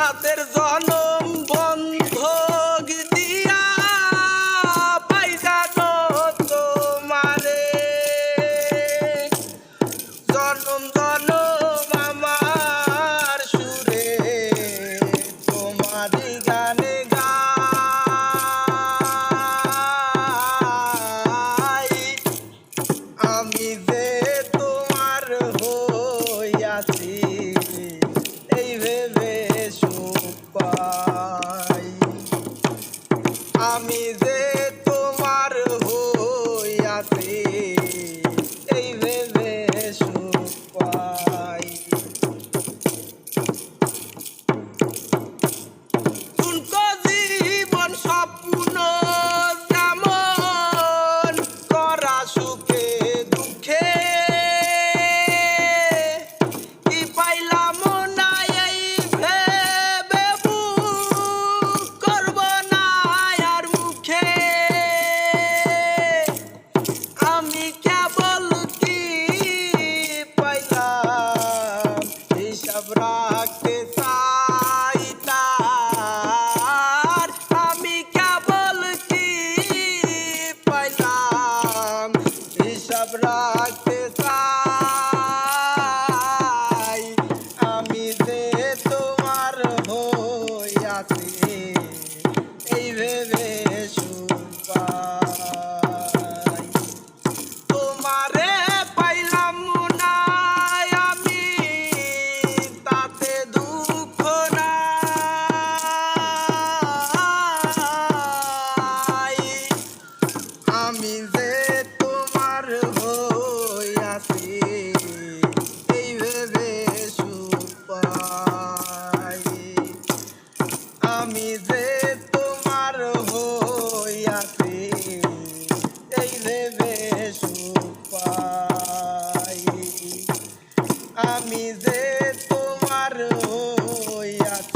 রাতের জনম বন্ধক দিয়া পাইজানো তোমারে জনম জনম আমার সুরে তোমারি গানে গাই আমি যে তোমার হইয়াছি এই ভেবে সুখ পাই আমি যে তোমার হইয়াছি এই ভেবে সুখ পাই শুনকো জীবন স্বপ্ন যেমন করা সুখে দুঃখে কি পাইলাম না এই ভেবে বুক করব না আর মুখে আমি কেবল কি পাইলাম হিসাব রাখতে চাই তার আমি কেবল কি পাইলাম হিসাব রাখতে চাই আমি যে তোমার হইয়াছি এই ভেবে সুখ পাই তোমারে পাইলাম না আমি তাতে দুঃখ নাই আমি যে তোমার হইয়াছি এই ভেবে সুখ পাই আমি যে তোমার হইয়াছি এই ভেবে সুখ পাই আমি যে তোমার হইয়াছি